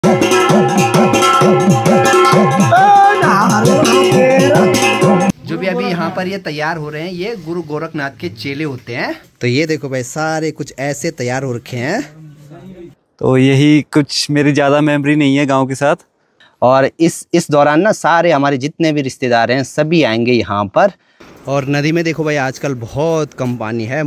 जो भी अभी यहाँ पर ये तैयार हो रहे हैं ये गुरु गोरखनाथ के चेले होते हैं। तो ये देखो भाई सारे कुछ ऐसे तैयार हो रखे हैं। तो यही कुछ मेरी ज़्यादा मेमोरी नहीं है गांव के साथ। और इस दौरान ना सारे हमारे जितने भी रिश्तेदार हैं सभी आएंगे यहाँ पर। और नदी में देखो भाई आजकल बहुत कम पानी है।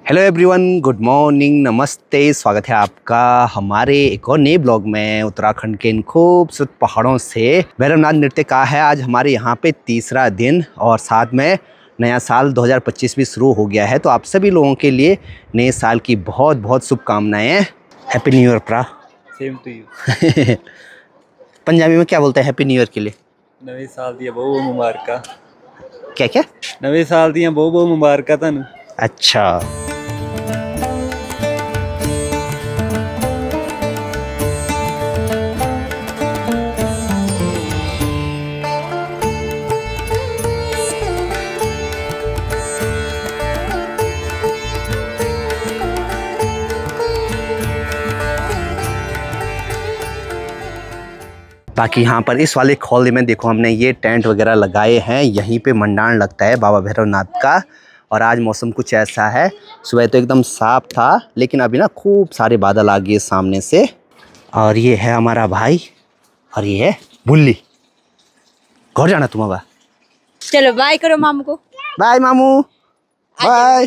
हेलो एवरीवन, गुड मॉर्निंग, नमस्ते, स्वागत है आपका हमारे एक और नए ब्लॉग में। उत्तराखंड के इन खूबसूरत पहाड़ों से भैरवनाथ नृत्य का है आज हमारे यहाँ पे तीसरा दिन और साथ में नया साल 2025 भी शुरू हो गया है। तो आप सभी लोगों के लिए नए साल की बहुत बहुत शुभकामनाएं। हैप्पी न्यू ईयर प्रा। Same to you. पंजाबी में क्या बोलते हैं हैप्पी न्यू ईयर के लिए? नवे साल दिया बहुत मुबारक। क्या क्या? नवे साल दिया बहुत बहुत मुबारक थानू। अच्छा, बाकी यहाँ पर इस वाले खोल में देखो हमने ये टेंट वगैरह लगाए हैं। यहीं पे मंडान लगता है बाबा भैरवनाथ का। और आज मौसम कुछ ऐसा है, सुबह तो एकदम साफ था लेकिन अभी ना खूब सारे बादल आ गए सामने से। और ये है हमारा भाई और ये है बुल्ली। घर जाना तुम अब? चलो बाय करो मामू को। बाय मामू, बाय।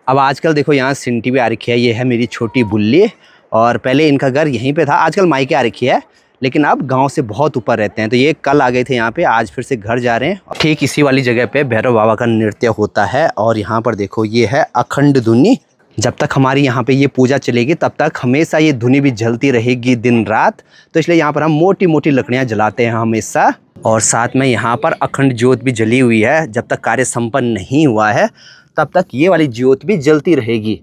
अब आजकल देखो यहाँ सिंटी भी आ रखी है। ये है मेरी छोटी बुल्ली। और पहले इनका घर यहीं पे था, आजकल मायके आ रखी है लेकिन अब गांव से बहुत ऊपर रहते हैं। तो ये कल आ गए थे यहाँ पे, आज फिर से घर जा रहे हैं। ठीक इसी वाली जगह पे भैरव बाबा का नृत्य होता है। और यहाँ पर देखो ये है अखंड धुनी। जब तक हमारी यहाँ पे ये पूजा चलेगी तब तक हमेशा ये धुनी भी जलती रहेगी दिन रात। तो इसलिए यहाँ पर हम मोटी मोटी लकड़ियाँ जलाते हैं हमेशा। और साथ में यहाँ पर अखंड ज्योत भी जली हुई है। जब तक कार्य संपन्न नहीं हुआ है तब तक ये वाली ज्योत भी जलती रहेगी।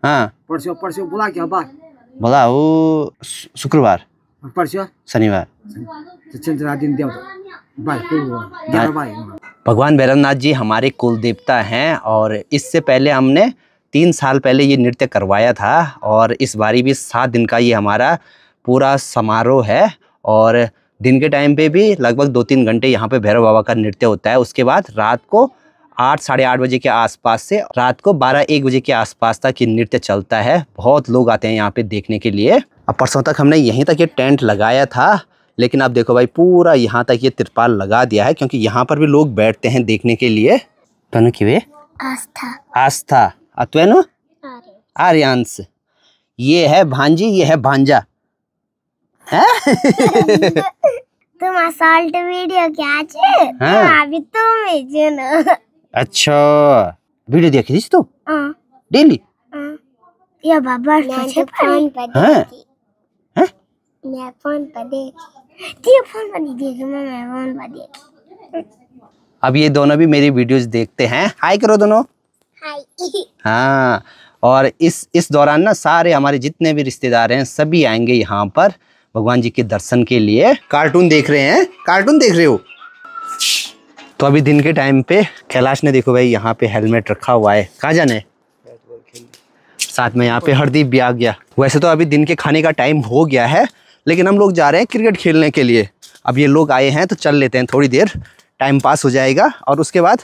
हाँ बोला वो शुक्रवार शनिवार। भगवान भैरवनाथ जी हमारे कुल देवता हैं। और इससे पहले हमने 3 साल पहले ये नृत्य करवाया था। और इस बारी भी 7 दिन का ये हमारा पूरा समारोह है। और दिन के टाइम पे भी लगभग 2-3 घंटे यहाँ पे भैरव बाबा का नृत्य होता है। उसके बाद रात को 8 साढ़े 8 बजे के आसपास से रात को 12-1 बजे के आसपास तक ये नृत्य चलता है। बहुत लोग आते हैं यहाँ पे देखने के लिए। अब परसों तक हमने यहीं तक ये टेंट लगाया था लेकिन अब देखो भाई पूरा यहाँ तक ये तिरपाल लगा दिया है क्योंकि यहाँ पर भी लोग बैठते हैं देखने के लिए। तनु किवे आस्था अत्वेनु आर्यांश। ये है भांजी, ये है भांजा। तुम असॉल्ट वीडियो क्या छे? हाँ। अभी तुम ही जनो। अच्छा, वीडियो देखी थी तू? हां डेली? हां। ये बाबा से फोन पर देखी। हैं? मैं फोन पर देखी। ये फोन पर नहीं देखी, मैं फोन पर देखी। अब ये दोनों भी मेरी वीडियोस देखते हैं। हाय करो दोनों। हाय। हाँ, और इस दौरान ना सारे हमारे जितने भी रिश्तेदार हैं सभी आएंगे यहाँ पर भगवान जी के दर्शन के लिए। कार्टून देख रहे हैं? कार्टून देख रहे हो? तो अभी दिन के टाइम पे कैलाश ने देखो भाई यहाँ पे हेलमेट रखा हुआ है। कहाँ जाने? साथ में यहाँ पे हरदीप भी आ गया। वैसे तो अभी दिन के खाने का टाइम हो गया है लेकिन हम लोग जा रहे हैं क्रिकेट खेलने के लिए। अब ये लोग आए हैं तो चल लेते हैं, थोड़ी देर टाइम पास हो जाएगा। और उसके बाद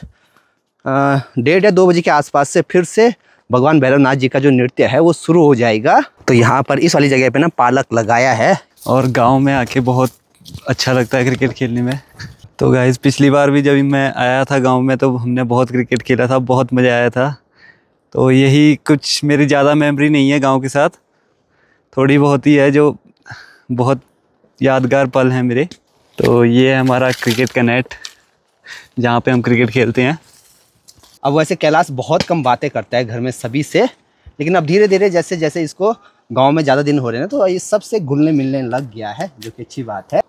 1:30 या 2 बजे के आसपास से फिर से भगवान भैरवनाथ जी का जो नृत्य है वो शुरू हो जाएगा। तो यहाँ पर इस वाली जगह पे ना पालक लगाया है। और गांव में आके बहुत अच्छा लगता है क्रिकेट खेलने में। तो गाइस पिछली बार भी जब मैं आया था गांव में तो हमने बहुत क्रिकेट खेला था, बहुत मज़ा आया था। तो यही कुछ मेरी ज़्यादा मेमोरी नहीं है गांव के साथ, थोड़ी बहुत ही है जो बहुत यादगार पल हैं मेरे। तो ये है हमारा क्रिकेट का नेट जहाँ पे हम क्रिकेट खेलते हैं। अब वैसे कैलाश बहुत कम बातें करता है घर में सभी से, लेकिन अब धीरे धीरे जैसे जैसे इसको गांव में ज़्यादा दिन हो रहे हैं तो ये सबसे घुलने मिलने लग गया है, जो कि अच्छी बात है।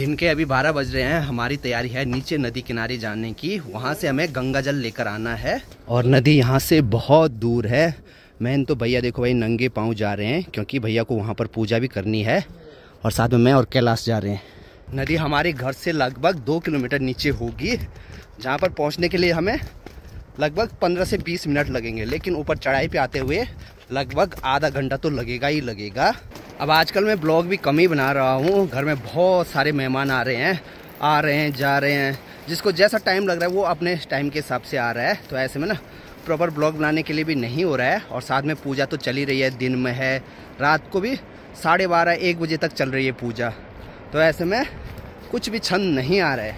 दिन के अभी 12 बज रहे हैं। हमारी तैयारी है नीचे नदी किनारे जाने की। वहाँ से हमें गंगा जल लेकर आना है और नदी यहाँ से बहुत दूर है। मैंने तो भैया देखो भाई नंगे पाँव जा रहे हैं क्योंकि भैया को वहाँ पर पूजा भी करनी है और साथ में मैं और कैलाश जा रहे हैं। नदी हमारे घर से लगभग 2 किलोमीटर नीचे होगी, जहाँ पर पहुँचने के लिए हमें लगभग 15 से 20 मिनट लगेंगे, लेकिन ऊपर चढ़ाई पे आते हुए लगभग आधा घंटा तो लगेगा ही लगेगा। अब आजकल मैं ब्लॉग भी कम ही बना रहा हूँ। घर में बहुत सारे मेहमान आ रहे हैं जा रहे हैं। जिसको जैसा टाइम लग रहा है वो अपने टाइम के हिसाब से आ रहा है, तो ऐसे में ना प्रॉपर ब्लॉग बनाने के लिए भी नहीं हो रहा है। और साथ में पूजा तो चल ही रही है, दिन में है, रात को भी 12:30-1 बजे तक चल रही है पूजा, तो ऐसे में कुछ भी छंद नहीं आ रहा है।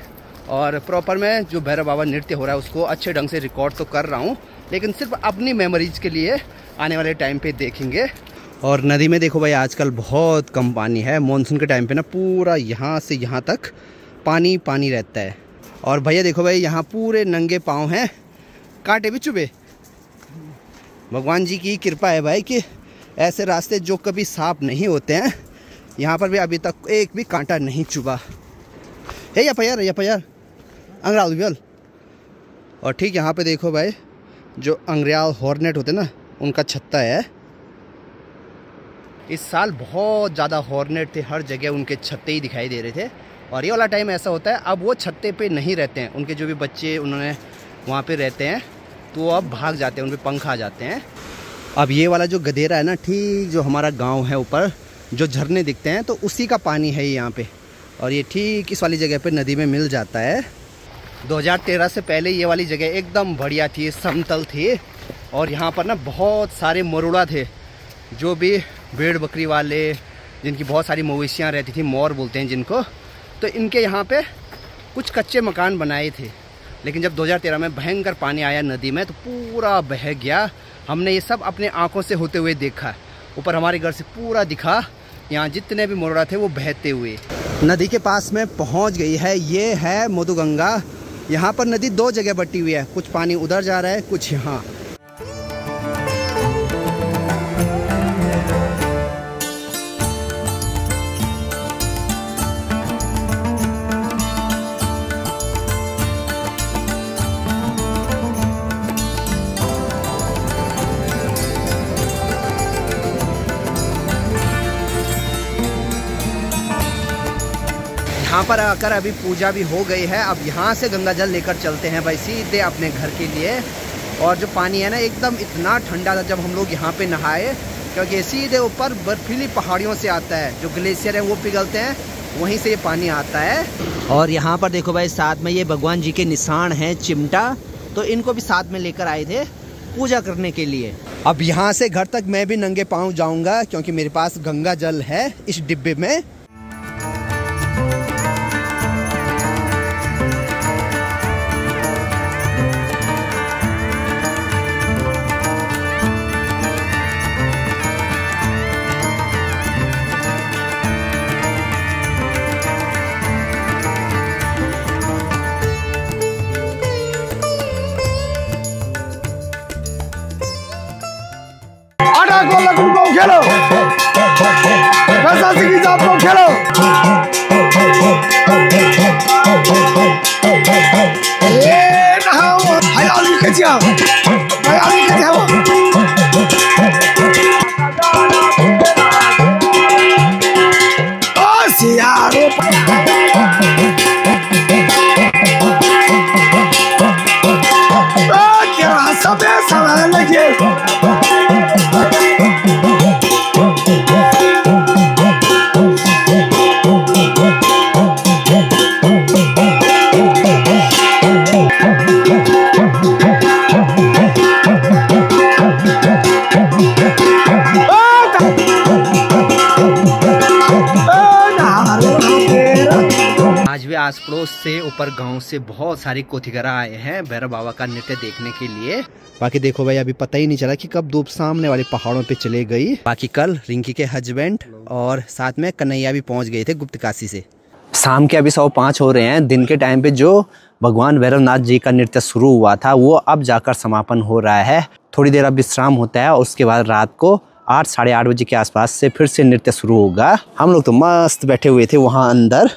और प्रॉपर में जो भैरव बाबा नृत्य हो रहा है उसको अच्छे ढंग से रिकॉर्ड तो कर रहा हूँ, लेकिन सिर्फ अपनी मेमोरीज के लिए आने वाले टाइम पे देखेंगे। और नदी में देखो भाई आजकल बहुत कम पानी है। मॉनसून के टाइम पे ना पूरा यहाँ से यहाँ तक पानी पानी रहता है। और भैया देखो भाई यहाँ पूरे नंगे पाँव हैं, कांटे भी चुभे। भगवान जी की कृपा है भाई कि ऐसे रास्ते जो कभी साफ नहीं होते हैं, यहाँ पर भी अभी तक एक भी कांटा नहीं चुभा है। या पैर अंग्राल बियल। और ठीक यहाँ पे देखो भाई जो अंग्रेयाल हॉर्नेट होते ना उनका छत्ता है। इस साल बहुत ज़्यादा हॉर्नेट थे, हर जगह उनके छत्ते ही दिखाई दे रहे थे। और ये वाला टाइम ऐसा होता है अब वो छत्ते पे नहीं रहते हैं, उनके जो भी बच्चे उन्होंने वहाँ पे रहते हैं तो वो अब भाग जाते हैं, उन पर पंख आ जाते हैं। अब ये वाला जो गदेरा है ना, ठीक जो हमारा गाँव है ऊपर जो झरने दिखते हैं तो उसी का पानी है यहाँ पे। और ये ठीक इस वाली जगह पे नदी में मिल जाता है। 2013 से पहले ये वाली जगह एकदम बढ़िया थी, समतल थी। और यहाँ पर ना बहुत सारे मरुड़ा थे, जो भी भेड़ बकरी वाले, जिनकी बहुत सारी मवेशियाँ रहती थी, मोर बोलते हैं जिनको, तो इनके यहाँ पे कुछ कच्चे मकान बनाए थे। लेकिन जब 2013 में भयंकर पानी आया नदी में तो पूरा बह गया। हमने ये सब अपने आँखों से होते हुए देखा। ऊपर हमारे घर से पूरा दिखा, यहाँ जितने भी मोरड़ा थे वो बहते हुए। नदी के पास में पहुँच गई है, ये है मधुगंगा। यहाँ पर नदी 2 जगह बटी हुई है, कुछ पानी उधर जा रहा है, कुछ यहाँ। यहाँ पर आकर अभी पूजा भी हो गई है। अब यहाँ से गंगा जल लेकर चलते हैं भाई सीधे अपने घर के लिए। और जो पानी है ना एकदम इतना ठंडा था जब हम लोग यहाँ पे नहाए, क्योंकि सीधे ऊपर बर्फीली पहाड़ियों से आता है, जो ग्लेशियर है वो पिघलते हैं, वहीं से ये पानी आता है। और यहाँ पर देखो भाई साथ में ये भगवान जी के निशान हैं, चिमटा, तो इनको भी साथ में लेकर आए थे पूजा करने के लिए। अब यहाँ से घर तक मैं भी नंगे पाँव जाऊँगा क्योंकि मेरे पास गंगा जल है इस डिब्बे में। खेलो आप लोग खेलो। आस पड़ोस से ऊपर गांव से बहुत सारे कोथिगरा आए हैं भैरव बाबा का नृत्य देखने के लिए। बाकी देखो भाई अभी पता ही नहीं चला कि कब धूप सामने वाले पहाड़ों पे चले गई। बाकी कल रिंकी के हस्बैंड और साथ में कन्हैया भी पहुंच गए थे गुप्त काशी से। शाम के अभी 5:15 हो रहे हैं। दिन के टाइम पे जो भगवान भैरवनाथ जी का नृत्य शुरू हुआ था वो अब जाकर समापन हो रहा है। थोड़ी देर अब विश्राम होता है और उसके बाद रात को 8 साढ़े 8 बजे के आसपास से फिर से नृत्य शुरू होगा। हम लोग तो मस्त बैठे हुए थे वहाँ अंदर।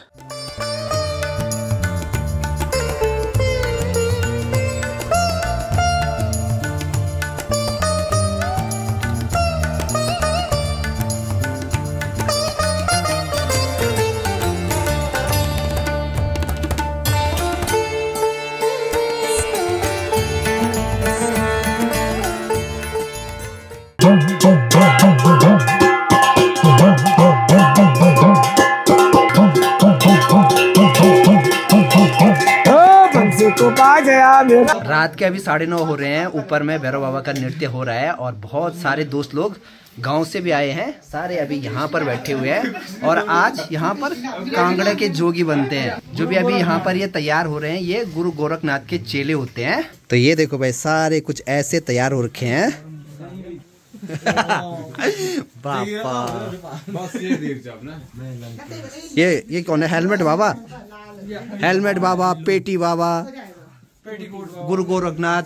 कहाँ गया मेरा? रात के अभी 9:30 हो रहे हैं। ऊपर में भैरव बाबा का नृत्य हो रहा है और बहुत सारे दोस्त लोग गांव से भी आए हैं। सारे अभी यहाँ पर बैठे हुए हैं और आज यहाँ पर कांगड़ा के जोगी बनते हैं। जो भी अभी यहाँ पर ये तैयार हो रहे हैं ये गुरु गोरखनाथ के चेले होते हैं। तो ये देखो भाई सारे कुछ ऐसे तैयार हो रखे हैं। ये कौन है? हेलमेट बाबा, हेलमेट बाबा, पेटी बाबा, गुरु गोरखनाथ।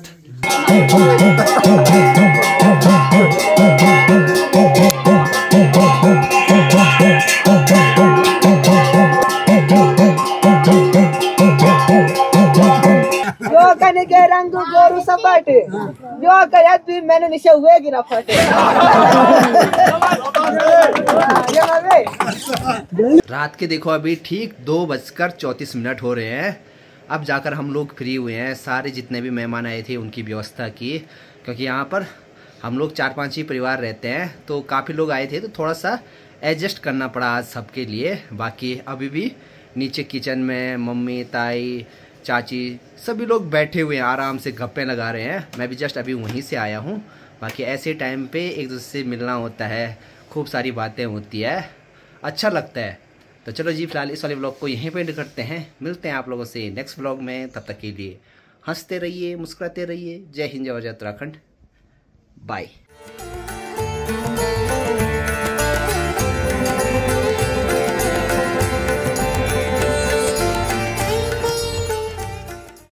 जो कने के रंग गोरु सपाटे जो कया भी मैंने निशे हुए गिरा फटे। रात के देखो अभी ठीक 2:34 हो रहे हैं। अब जाकर हम लोग फ्री हुए हैं। सारे जितने भी मेहमान आए थे उनकी व्यवस्था की, क्योंकि यहाँ पर हम लोग 4-5 ही परिवार रहते हैं तो काफ़ी लोग आए थे तो थोड़ा सा एडजस्ट करना पड़ा आज सबके लिए। बाकी अभी भी नीचे किचन में मम्मी, ताई, चाची सभी लोग बैठे हुए हैं, आराम से गप्पे लगा रहे हैं। मैं भी जस्ट अभी वहीं से आया हूँ। बाकी ऐसे टाइम पे एक दूसरे से मिलना होता है, खूब सारी बातें होती है, अच्छा लगता है। तो चलो जी फिलहाल इस वाले ब्लॉग को यहीं पे एंड करते हैं। मिलते हैं आप लोगों से नेक्स्ट ब्लॉग में। तब तक के लिए हंसते रहिए, मुस्कुराते रहिए। जय हिंद, जय उत्तराखंड। बाय।